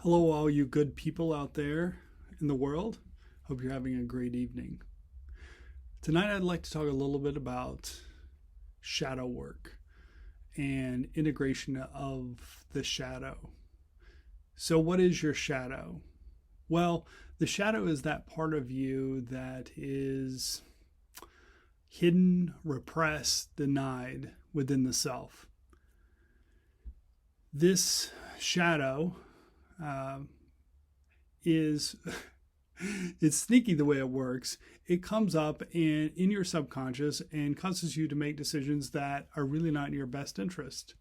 Hello, all you good people out there in the world. Hope you're having a great evening. Tonight, I'd like to talk a little bit about shadow work and integration of the shadow. So, what is your shadow? Well, the shadow is that part of you that is hidden, repressed, denied within the self. This shadow uh, is it's sneaky the way it works. It comes up and in your subconscious and causes you to make decisions that are really not in your best interest.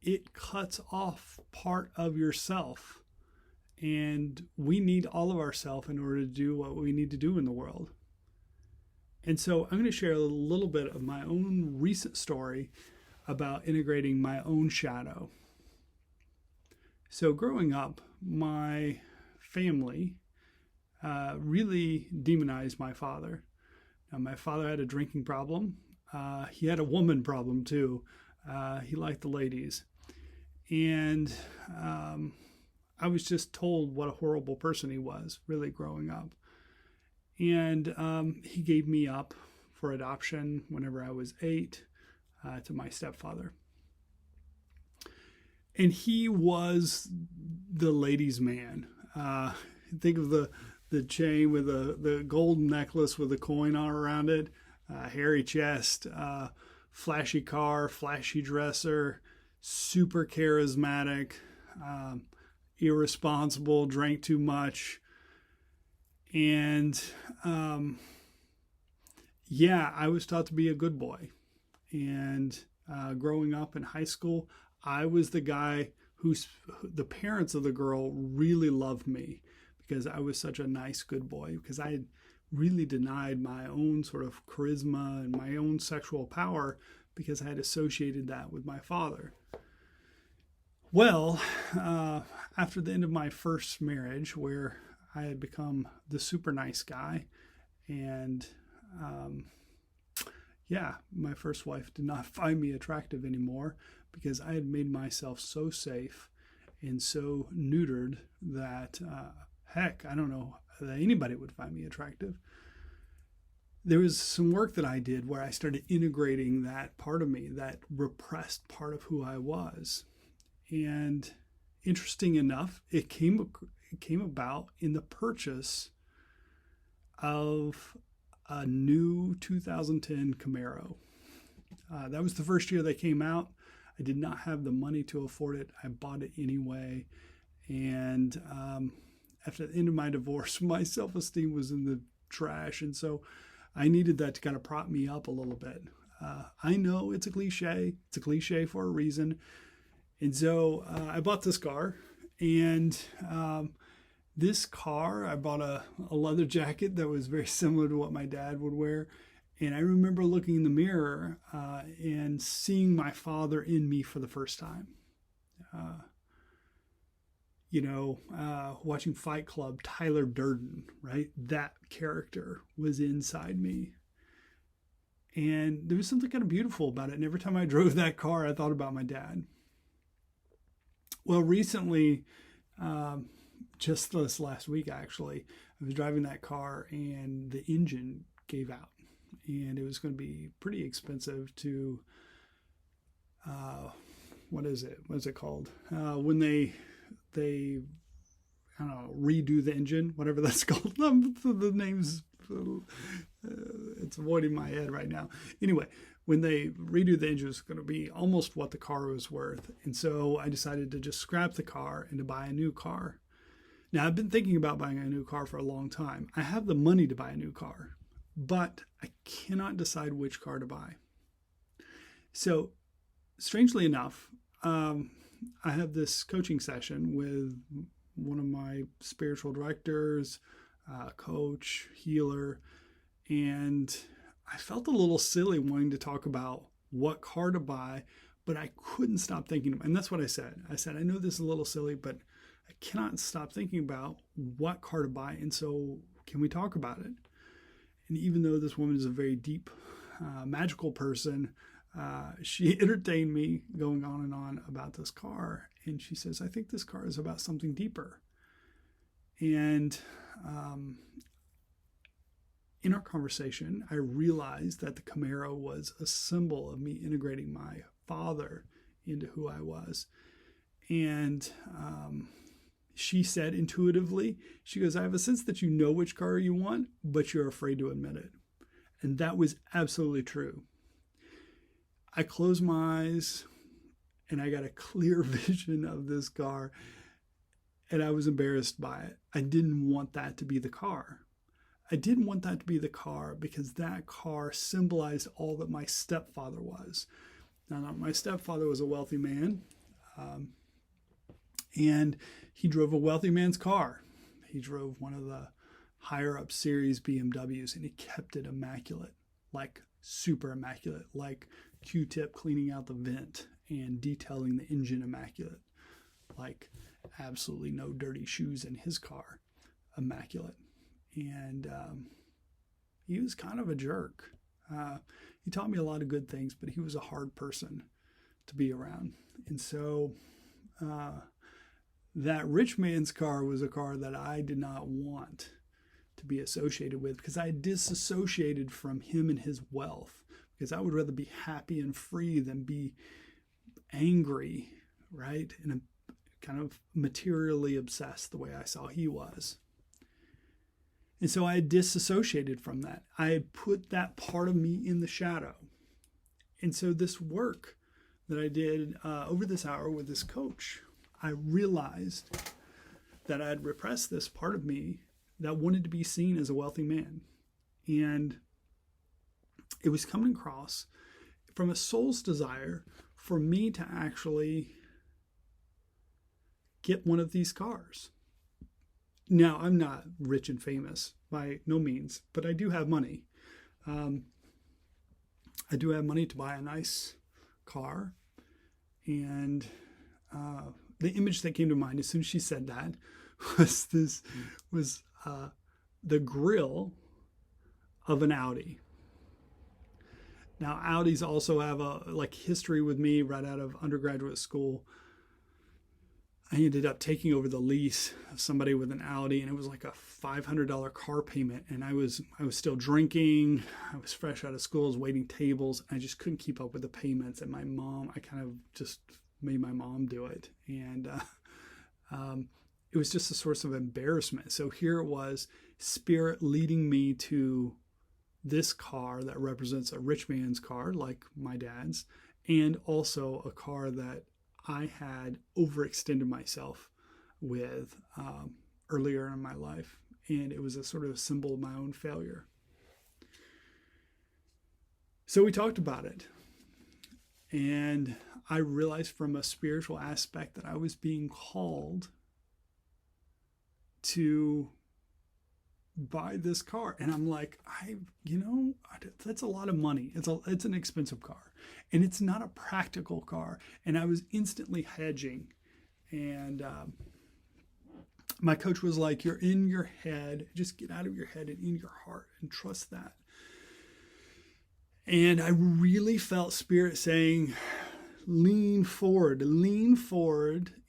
It cuts off part of yourself, and we need all of ourself in order to do what we need to do in the world. And so I'm going to share a little bit of my own recent story about integrating my own shadow. So growing up, my family really demonized my father. Now, my father had a drinking problem. He had a woman problem too. He liked the ladies. And I was just told what a horrible person he was, really growing up. And he gave me up for adoption whenever I was 8 to my stepfather. And he was the ladies' man. Think of the chain with the gold necklace with a coin all around it, hairy chest, flashy car, flashy dresser, super charismatic, irresponsible, drank too much. And I was taught to be a good boy. And growing up in high school, I was the guy the parents of the girl really loved me because I was such a nice, good boy, because I had really denied my own sort of charisma and my own sexual power because I had associated that with my father. Well, after the end of my first marriage, where I had become the super nice guy, and my first wife did not find me attractive anymore because I had made myself so safe and so neutered that, I don't know that anybody would find me attractive. There was some work that I did where I started integrating that part of me, that repressed part of who I was. And interesting enough, it came about in the purchase of a new 2010 Camaro. That was the first year they came out. I did not have the money to afford it. I bought it anyway. And after the end of my divorce, my self-esteem was in the trash. And so I needed that to kind of prop me up a little bit. I know it's a cliche. It's a cliche for a reason. And so I bought this car. And this car, I bought a leather jacket that was very similar to what my dad would wear. And I remember looking in the mirror and seeing my father in me for the first time. Watching Fight Club, Tyler Durden, right? That character was inside me. And there was something kind of beautiful about it. And every time I drove that car, I thought about my dad. Well, recently, just this last week, actually, I was driving that car and the engine gave out. And it was going to be pretty expensive to, what is it called? When they I don't know, redo the engine, whatever that's called. The name's, it's avoiding my head right now. Anyway, when they redo the engine, it's going to be almost what the car was worth. And so I decided to just scrap the car and to buy a new car. Now, I've been thinking about buying a new car for a long time. I have the money to buy a new car, but I cannot decide which car to buy. So, strangely enough, I have this coaching session with one of my spiritual directors, coach, healer, and I felt a little silly wanting to talk about what car to buy, but I couldn't stop thinking about it. And that's what I said. I said, I know this is a little silly, but I cannot stop thinking about what car to buy. And so can we talk about it? And even though this woman is a very deep, magical person, she entertained me going on and on about this car. And she says, I think this car is about something deeper. And in our conversation, I realized that the Camaro was a symbol of me integrating my father into who I was. And she said intuitively, she goes, I have a sense that you know which car you want, but you're afraid to admit it. And that was absolutely true. I closed my eyes and I got a clear vision of this car, and I was embarrassed by it. I didn't want that to be the car. I didn't want that to be the car because that car symbolized all that my stepfather was. Now, my stepfather was a wealthy man, and he drove a wealthy man's car. He drove one of the higher up series BMWs, and he kept it immaculate, like super immaculate, like Q-tip cleaning out the vent and detailing the engine immaculate, like absolutely no dirty shoes in his car, immaculate. And he was kind of a jerk. He taught me a lot of good things, but he was a hard person to be around. And so that rich man's car was a car that I did not want to be associated with, because I disassociated from him and his wealth, because I would rather be happy and free than be angry, right? And kind of materially obsessed the way I saw he was. And so I had disassociated from that. I had put that part of me in the shadow. And so this work that I did over this hour with this coach, I realized that I had repressed this part of me that wanted to be seen as a wealthy man. And it was coming across from a soul's desire for me to actually get one of these cars. Now, I'm not rich and famous by no means, but I do have money. I do have money to buy a nice car. And the image that came to mind as soon as she said that was the grill of an Audi. Now, Audis also have a history with me right out of undergraduate school. I ended up taking over the lease of somebody with an Audi, and it was like a $500 car payment. And I was still drinking. I was fresh out of school. I was waiting tables. I just couldn't keep up with the payments. And my mom, I kind of just made my mom do it. And it was just a source of embarrassment. So here it was, Spirit leading me to this car that represents a rich man's car, like my dad's, and also a car that I had overextended myself with earlier in my life. And it was a sort of symbol of my own failure. So we talked about it. And I realized from a spiritual aspect that I was being called to buy this car. And I'm like, that's a lot of money. It's an expensive car. And it's not a practical car. And I was instantly hedging. And my coach was like, you're in your head. Just get out of your head and in your heart and trust that. And I really felt Spirit saying, lean forward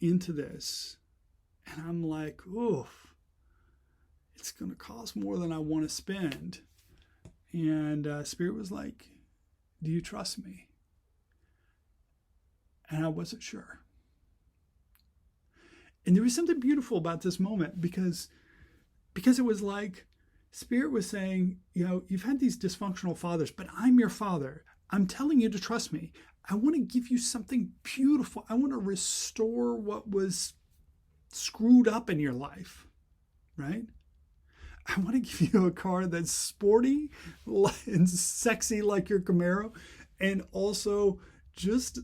into this. And I'm like, oof. It's going to cost more than I want to spend. And Spirit was like, do you trust me? And I wasn't sure. And there was something beautiful about this moment because it was like Spirit was saying, you've had these dysfunctional fathers, but I'm your father. I'm telling you to trust me. I want to give you something beautiful. I want to restore what was screwed up in your life, right? I want to give you a car that's sporty and sexy like your Camaro, and also just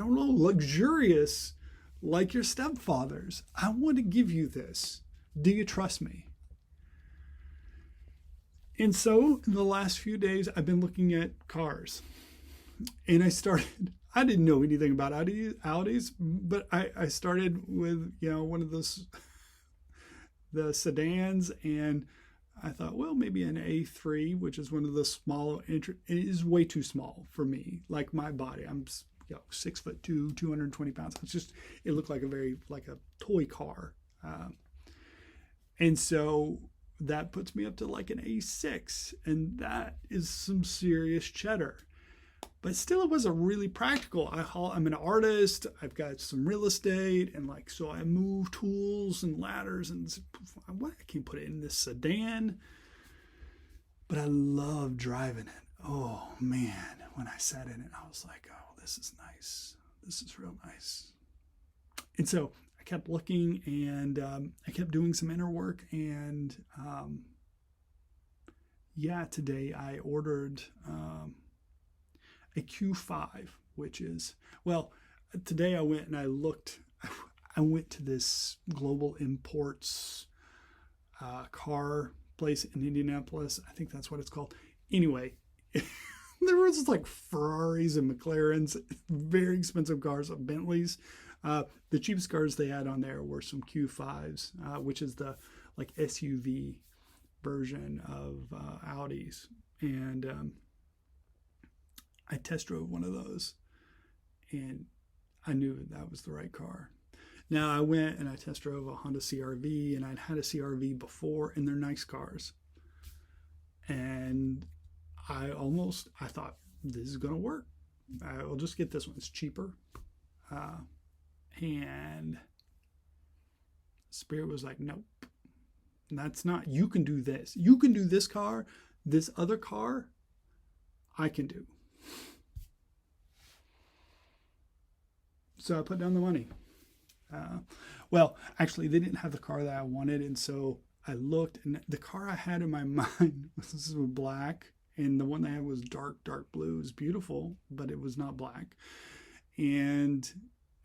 luxurious like your stepfather's. I want to give you this. Do you trust me? And so in the last few days, I've been looking at cars. And I didn't know anything about Audis, but I started with, one of those the sedans, and I thought, well, maybe an A3, which is one of the smaller. It is way too small for me. Like my body, I'm 6'2", 220 pounds. It looked like a toy car, and so that puts me up to like an A6, and that is some serious cheddar. But still, it wasn't really practical. I'm an artist. I've got some real estate, and so I move tools and ladders, and I can't put it in this sedan. But I love driving it. Oh man, when I sat in it, I was like, oh, this is nice. This is real nice. And so I kept looking, and I kept doing some inner work, and today I ordered a Q5, which is, today I went and I went to this Global Imports car place in Indianapolis. I think that's what it's called. Anyway, there was like Ferraris and McLarens, very expensive cars, Bentleys. The cheapest cars they had on there were some Q5s, which is the SUV version of Audis. And I test drove one of those, and I knew that was the right car. Now I went and I test drove a Honda CR-V, and I'd had a CR-V before, and they're nice cars. And I thought, this is going to work. I'll just get this one. It's cheaper. And Spirit was like, nope, that's not, you can do this. You can do this car. This other car, I can do. So I put down the money. Actually, they didn't have the car that I wanted, and so I looked, and the car I had in my mind was black, and the one they had was dark blue. It was beautiful, but it was not black, and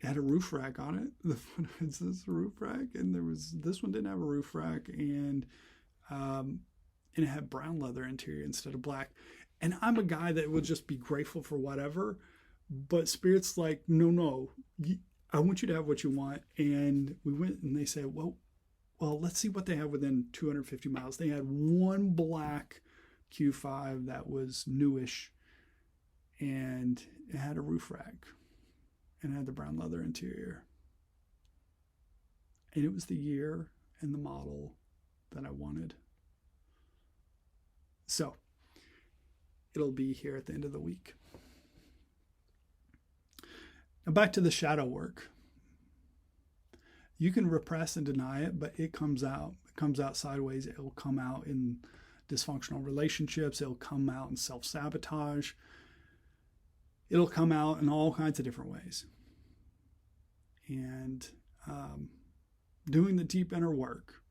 it had a roof rack on it. It's this roof rack, and this one didn't have a roof rack, and it had brown leather interior instead of black. And I'm a guy that would just be grateful for whatever, but Spirit's like, no, I want you to have what you want. And we went, and they said, well, let's see what they have within 250 miles. They had one black Q5 that was newish, and it had a roof rack, and it had the brown leather interior. And it was the year and the model that I wanted. So it'll be here at the end of the week. Now back to the shadow work. You can repress and deny it, but it comes out. It comes out sideways. It will come out in dysfunctional relationships. It'll come out in self-sabotage. It'll come out in all kinds of different ways. And doing the deep inner work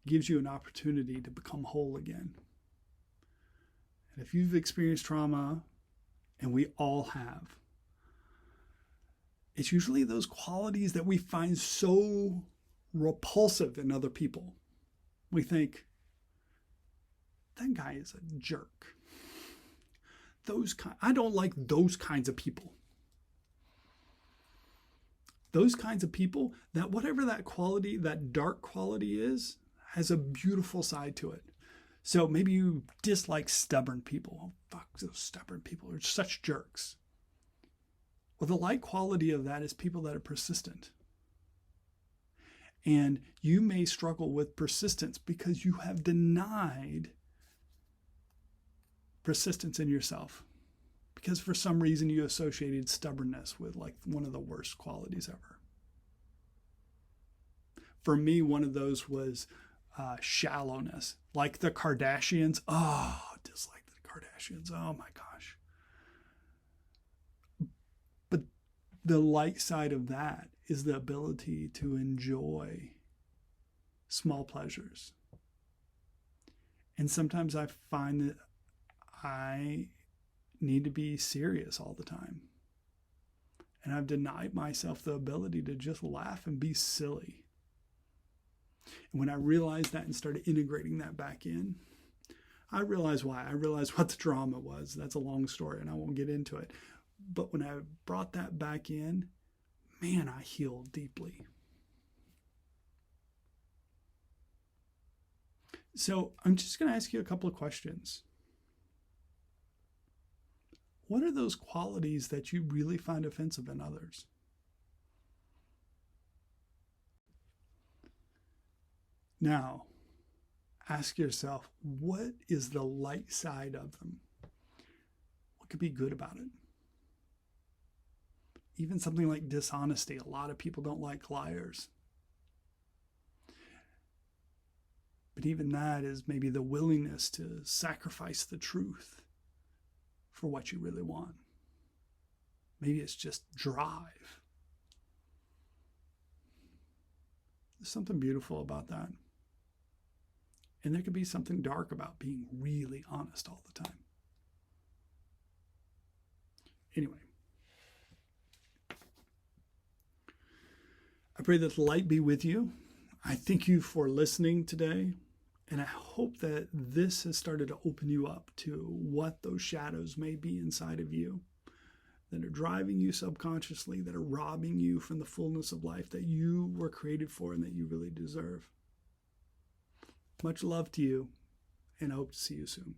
gives you an opportunity to become whole again. And if you've experienced trauma, and we all have, it's usually those qualities that we find so repulsive in other people. We think, that guy is a jerk. I don't like those kinds of people. Those kinds of people, that whatever that quality, that dark quality is, has a beautiful side to it. So maybe you dislike stubborn people. Oh, fuck, those stubborn people are such jerks. Well, the light quality of that is people that are persistent. And you may struggle with persistence because you have denied persistence in yourself. Because for some reason you associated stubbornness with one of the worst qualities ever. For me, one of those was shallowness. Like the Kardashians. Oh, dislike the Kardashians. Oh my gosh. But the light side of that is the ability to enjoy small pleasures. And sometimes I find that I need to be serious all the time. And I've denied myself the ability to just laugh and be silly. And when I realized that and started integrating that back in, I realized why. I realized what the drama was. That's a long story, and I won't get into it. But when I brought that back in, man, I healed deeply. So I'm just going to ask you a couple of questions. What are those qualities that you really find offensive in others? Now, ask yourself, what is the light side of them? What could be good about it? Even something like dishonesty. A lot of people don't like liars. But even that is maybe the willingness to sacrifice the truth for what you really want. Maybe it's just drive. There's something beautiful about that. And there could be something dark about being really honest all the time. Anyway, I pray that the light be with you. I thank you for listening today. And I hope that this has started to open you up to what those shadows may be inside of you that are driving you subconsciously, that are robbing you from the fullness of life that you were created for and that you really deserve. Much love to you, and I hope to see you soon.